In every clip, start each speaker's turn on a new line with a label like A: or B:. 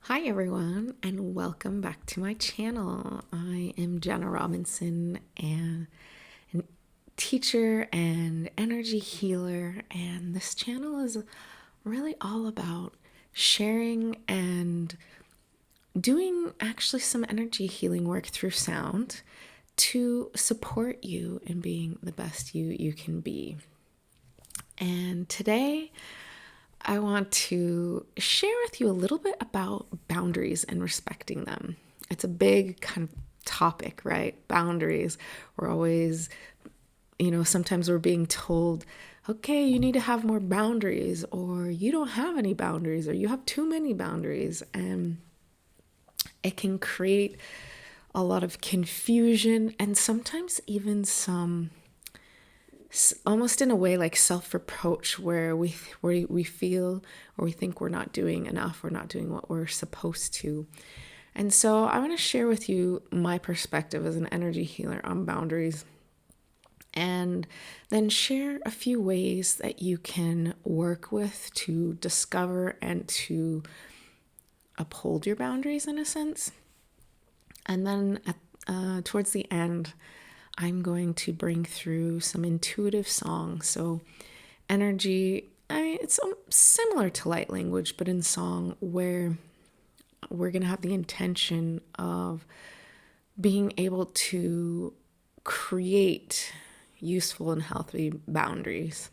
A: Hi everyone, and welcome back to my channel. I am Jenna Robinson, and a teacher and energy healer, and this channel is really all about sharing and doing actually some energy healing work through sound to support you in being the best you can be. And today I want to share with you a little bit about boundaries and respecting them. It's a big kind of topic, right? Boundaries. We're always, sometimes we're being told, okay, you need to have more boundaries, or you don't have any boundaries, or you have too many boundaries. And it can create a lot of confusion and sometimes even some almost in a way like self-reproach where we feel or we think we're not doing enough, we're not doing what we're supposed to. And so I want to share with you my perspective as an energy healer on boundaries, and then share a few ways that you can work with to discover and to uphold your boundaries in a sense. And then towards the end, I'm going to bring through some intuitive songs. So energy, it's similar to light language, but in song, where we're going to have the intention of being able to create useful and healthy boundaries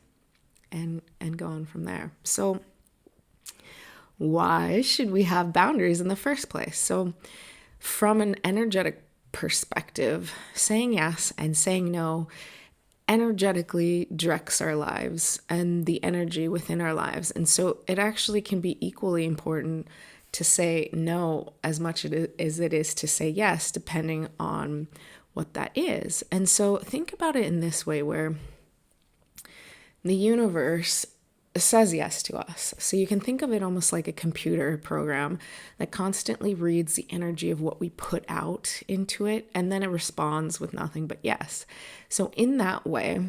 A: and go on from there. So why should we have boundaries in the first place? So from an energetic perspective, saying yes and saying no energetically directs our lives and the energy within our lives. And so it actually can be equally important to say no as much as it is to say yes, depending on what that is. And so think about it in this way, where the universe says yes to us. So you can think of it almost like a computer program that constantly reads the energy of what we put out into it, and then it responds with nothing but yes. So in that way,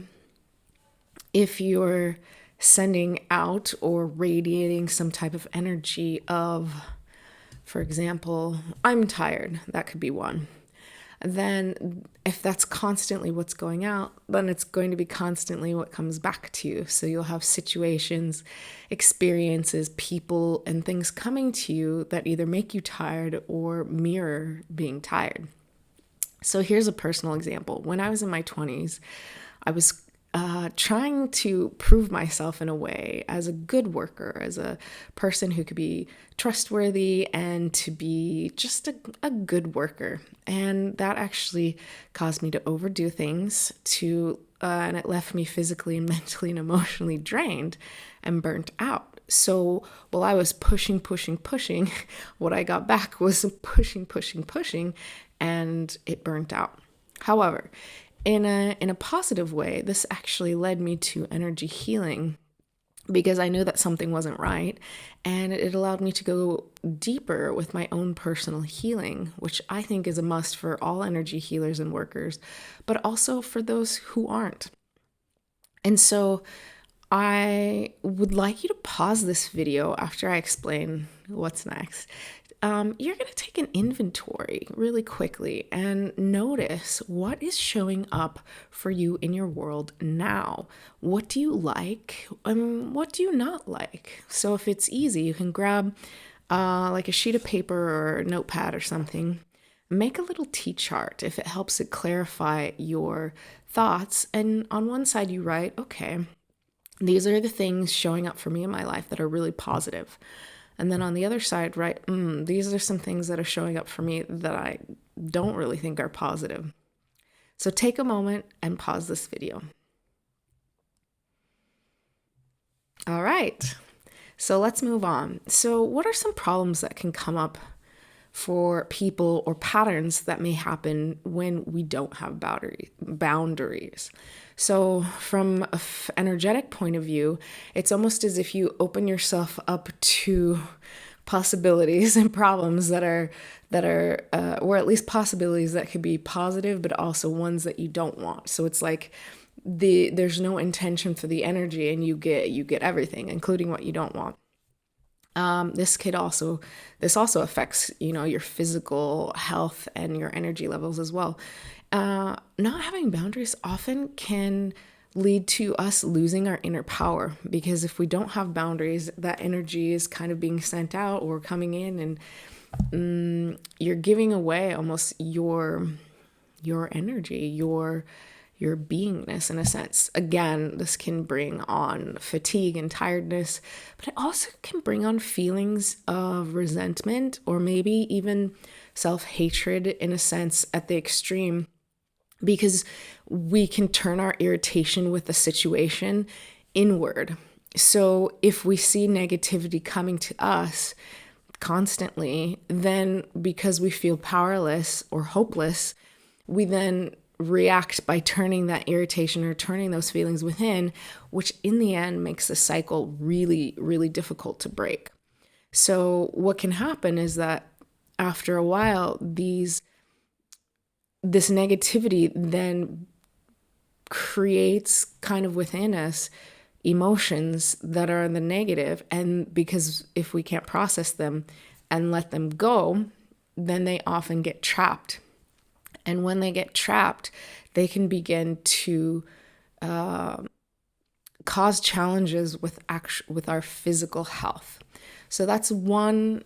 A: if you're sending out or radiating some type of energy of, for example, I'm tired, that could be one. Then if that's constantly what's going out, then it's going to be constantly what comes back to you. So you'll have situations, experiences, people, and things coming to you that either make you tired or mirror being tired. So here's a personal example. When I was in my 20s, I was trying to prove myself in a way as a good worker, as a person who could be trustworthy and to be just a good worker. And that actually caused me to overdo things, and it left me physically and mentally and emotionally drained and burnt out. So while I was pushing, what I got back was pushing, and it burnt out. However, in a positive way, this actually led me to energy healing, because I knew that something wasn't right, and it allowed me to go deeper with my own personal healing, which I think is a must for all energy healers and workers, but also for those who aren't. And so I would like you to pause this video after I explain what's next. You're going to take an inventory really quickly and notice what is showing up for you in your world now. What do you like and what do you not like? So if it's easy, you can grab like a sheet of paper or a notepad or something. Make a little T-chart if it helps it clarify your thoughts. And on one side you write, okay, these are the things showing up for me in my life that are really positive. And then on the other side, right, these are some things that are showing up for me that I don't really think are positive. So take a moment and pause this video. All right, so let's move on. So what are some problems that can come up for people, or patterns that may happen when we don't have boundaries? So from an energetic point of view, it's almost as if you open yourself up to possibilities and problems that are or at least possibilities that could be positive, but also ones that you don't want. So it's like there's no intention for the energy, and you get everything, including what you don't want. This also affects, your physical health and your energy levels as well. Not having boundaries often can lead to us losing our inner power, because if we don't have boundaries, that energy is kind of being sent out or coming in, and you're giving away almost your energy, your beingness, in a sense. Again, this can bring on fatigue and tiredness, but it also can bring on feelings of resentment or maybe even self-hatred, in a sense, at the extreme, because we can turn our irritation with the situation inward. So if we see negativity coming to us constantly, then because we feel powerless or hopeless, we then react by turning that irritation or turning those feelings within, which in the end makes the cycle really, really difficult to break. So what can happen is that after a while, this negativity then creates kind of within us emotions that are in the negative. And because if we can't process them and let them go, then they often get trapped. And when they get trapped, they can begin to cause challenges with our physical health. So that's one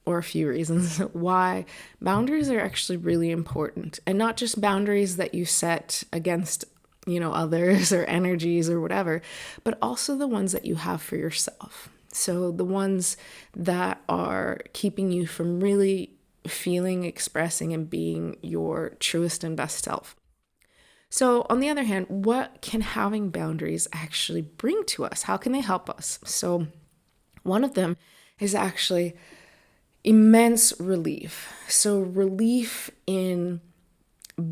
A: or a few reasons why boundaries are actually really important. And not just boundaries that you set against, others or energies or whatever, but also the ones that you have for yourself. So the ones that are keeping you from really feeling, expressing, and being your truest and best self. So on the other hand, what can having boundaries actually bring to us? How can they help us? So one of them is actually immense relief. So relief in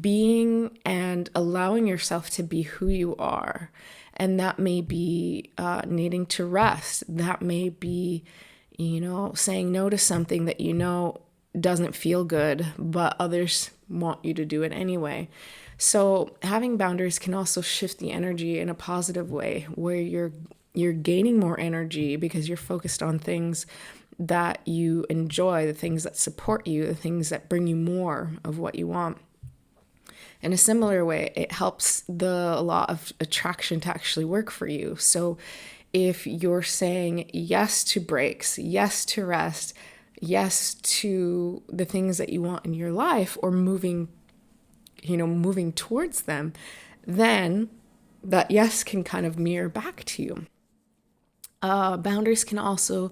A: being and allowing yourself to be who you are. And that may be needing to rest. That may be, saying no to something that doesn't feel good, but others want you to do it anyway. So having boundaries can also shift the energy in a positive way, where you're gaining more energy because you're focused on things that you enjoy, the things that support you, the things that bring you more of what you want. In a similar way, it helps the law of attraction to actually work for you. So if you're saying yes to breaks, yes to rest, yes to the things that you want in your life, or moving towards them, then that yes can kind of mirror back to you. Boundaries can also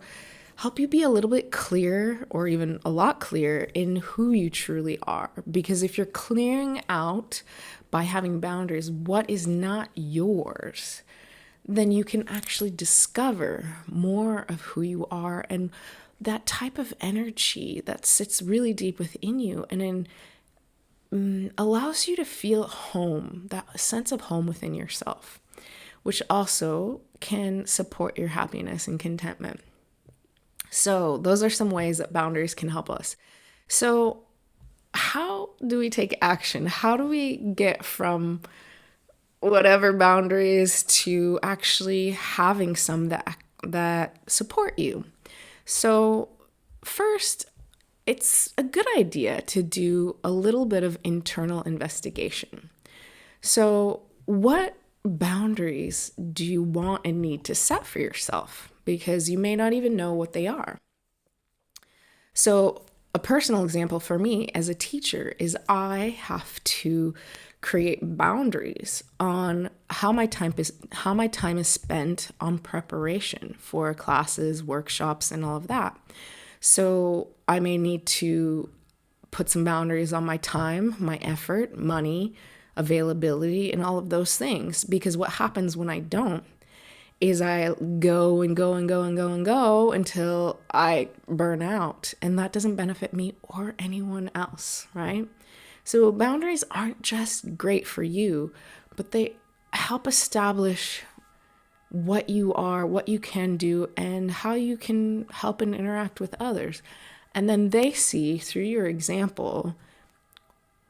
A: help you be a little bit clearer, or even a lot clearer, in who you truly are. Because if you're clearing out by having boundaries what is not yours, then you can actually discover more of who you are and that type of energy that sits really deep within you, and then allows you to feel home, that sense of home within yourself, which also can support your happiness and contentment. So those are some ways that boundaries can help us. So how do we take action? How do we get from whatever boundaries to actually having some that support you? So first, it's a good idea to do a little bit of internal investigation. So what boundaries do you want and need to set for yourself? Because you may not even know what they are. So a personal example for me as a teacher is I have to create boundaries on how my time is spent on preparation for classes, workshops, and all of that. So I may need to put some boundaries on my time, my effort, money, availability, and all of those things. Because what happens when I don't is I go and go and go and go and go until I burn out. And that doesn't benefit me or anyone else, right? So boundaries aren't just great for you, but they help establish what you are, what you can do, and how you can help and interact with others. And then they see through your example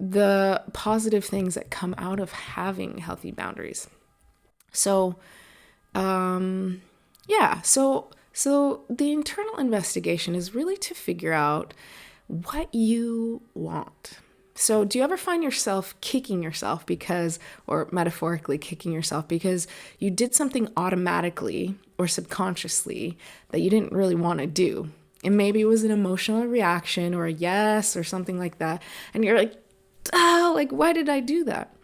A: the positive things that come out of having healthy boundaries. So, so So the internal investigation is really to figure out what you want. So do you ever find yourself kicking yourself because, or metaphorically kicking yourself because you did something automatically or subconsciously that you didn't really want to do? And maybe it was an emotional reaction or a yes or something like that. And you're like, oh, like, why did I do that?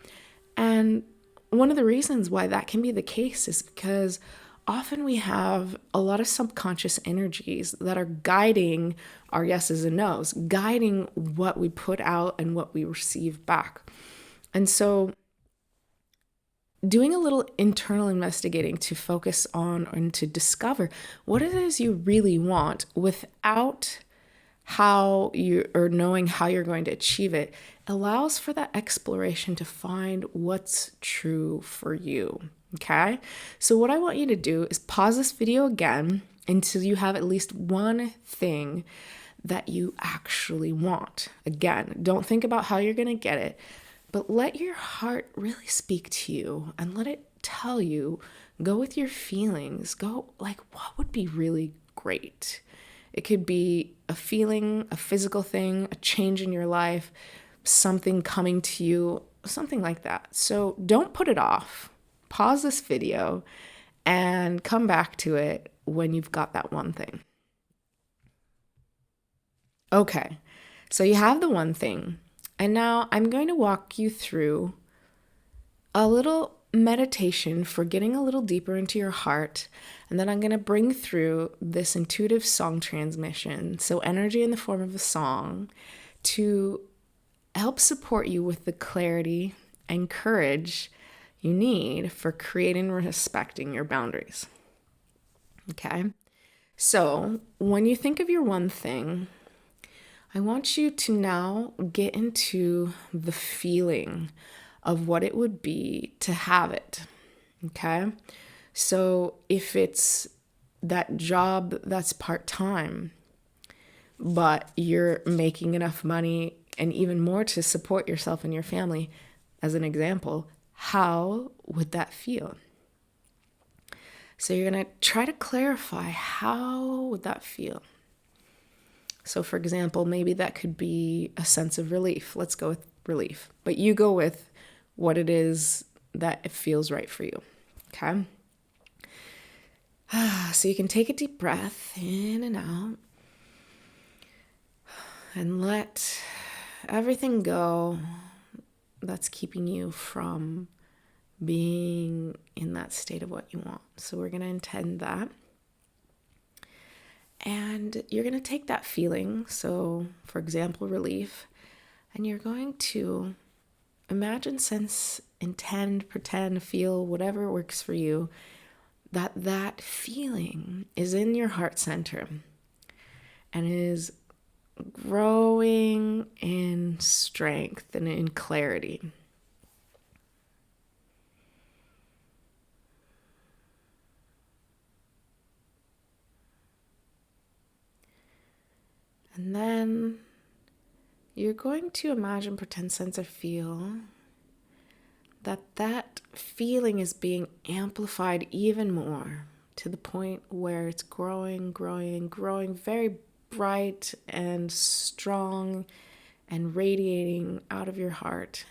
A: And one of the reasons why that can be the case is because often we have a lot of subconscious energies that are guiding our yeses and nos, guiding what we put out and what we receive back. And so doing a little internal investigating to focus on and to discover what it is you really want without how you or knowing how you're going to achieve it allows for that exploration to find what's true for you. Okay. So what I want you to do is pause this video again until you have at least one thing that you actually want. Again, don't think about how you're going to get it, but let your heart really speak to you and let it tell you, go with your feelings, go like, what would be really great? It could be a feeling, a physical thing, a change in your life, something coming to you, something like that. So don't put it off. Pause this video and come back to it when you've got that one thing. Okay, so you have the one thing. And now I'm going to walk you through a little meditation for getting a little deeper into your heart. And then I'm going to bring through this intuitive song transmission, so energy in the form of a song, to help support you with the clarity and courage you need for creating and respecting your boundaries. Okay? So when you think of your one thing, I want you to now get into the feeling of what it would be to have it. Okay? So if it's that job that's part-time, but you're making enough money and even more to support yourself and your family, as an example, how would that feel? So you're going to try to clarify, how would that feel? So for example, maybe that could be a sense of relief. Let's go with relief. But you go with what it is that it feels right for you. Okay? So you can take a deep breath in and out and let everything go that's keeping you from being in that state of what you want. So we're going to intend that. And you're going to take that feeling, so for example, relief, and you're going to imagine, sense, intend, pretend, feel, whatever works for you, that feeling is in your heart center and is growing in strength and in clarity. And then you're going to imagine, pretend, sense, or feel that feeling is being amplified even more to the point where it's growing very bright and strong and radiating out of your heart.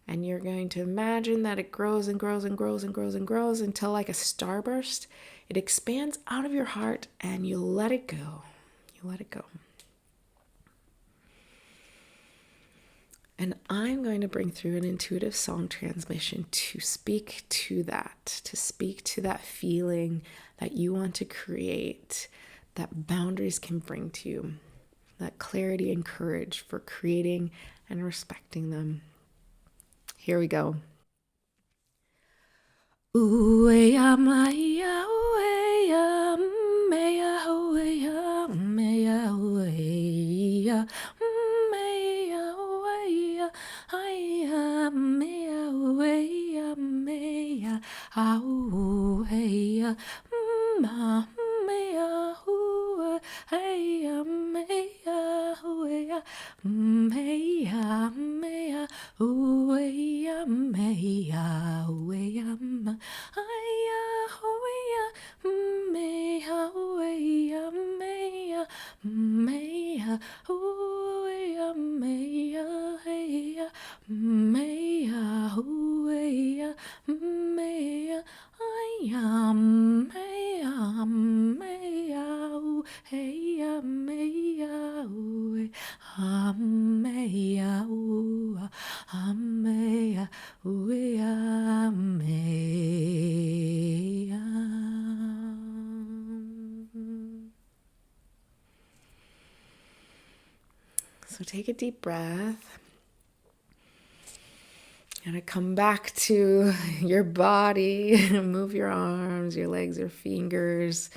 A: And you're going to imagine that it grows and grows and grows and grows and grows until, like a starburst, it expands out of your heart and you let it go. You let it go. And I'm going to bring through an intuitive song transmission to speak to that feeling that you want to create, that boundaries can bring to you, that clarity and courage for creating and respecting them. Here we go. Ooh-ya, maya, ooh-ya, maya, ooh-ya, maya, ooh-ya, maya, ooh-ya, ay-ya, maya, ooh-ya, maya, ooh-ya, ma, maya, ooh-ya, ay-ya, maya, ooh-ya, maya, maya, ooh-ya, maya, ooh-ya, ma, ay-ya, ooh-ya, maya, ooh-ya, ooh, yeah, maya, hey, yeah, maya, ooh, yeah, maya, I am, maya, maya, ooh, hey, yeah, maya, ooh, maya, ooh, maya, ooh, yeah, maya. So take a deep breath. And come back to your body. Move your arms, your legs, your fingers.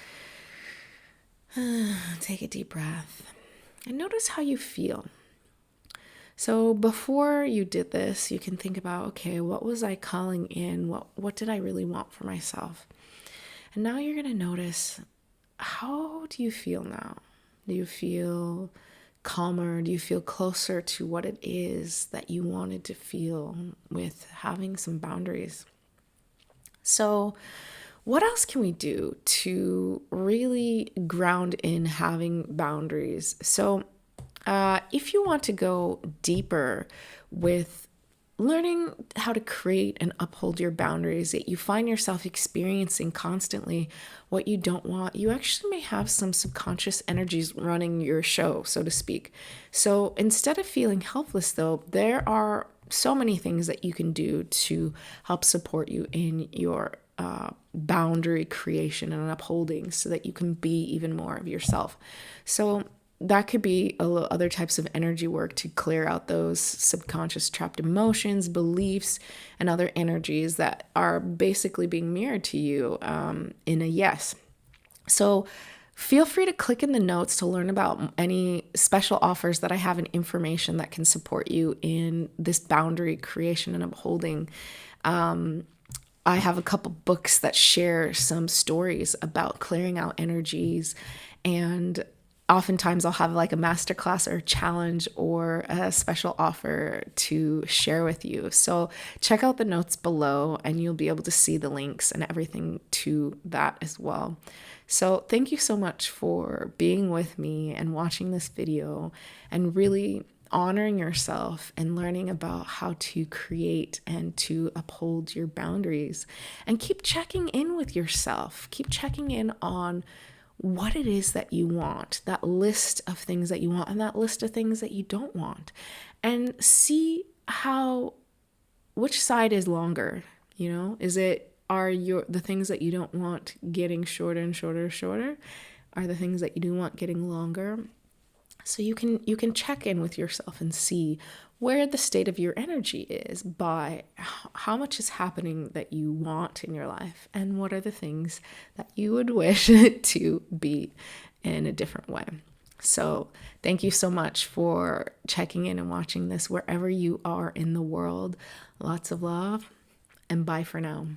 A: Take a deep breath. And notice how you feel. So before you did this, you can think about, okay, what was I calling in? What did I really want for myself? And now you're going to notice, how do you feel now? Do you feel calmer? Do you feel closer to what it is that you wanted to feel with having some boundaries? So, what else can we do to really ground in having boundaries? So, if you want to go deeper with learning how to create and uphold your boundaries that you find yourself experiencing constantly what you don't want, you actually may have some subconscious energies running your show, so to speak. So instead of feeling helpless, though, there are so many things that you can do to help support you in your boundary creation and upholding so that you can be even more of yourself. So that could be other types of energy work to clear out those subconscious trapped emotions, beliefs, and other energies that are basically being mirrored to you in a yes. So feel free to click in the notes to learn about any special offers that I have and information that can support you in this boundary creation and upholding. I have a couple books that share some stories about clearing out energies, and oftentimes I'll have like a masterclass or a challenge or a special offer to share with you. So check out the notes below and you'll be able to see the links and everything to that as well. So thank you so much for being with me and watching this video and really honoring yourself and learning about how to create and to uphold your boundaries. And keep checking in with yourself. Keep checking in on what it is that you want, that list of things that you want and that list of things that you don't want. And see which side is longer, are the things that you don't want getting shorter and shorter? Are the things that you do want getting longer? So you can check in with yourself and see where the state of your energy is by how much is happening that you want in your life and what are the things that you would wish to be in a different way. So thank you so much for checking in and watching this wherever you are in the world. Lots of love and bye for now.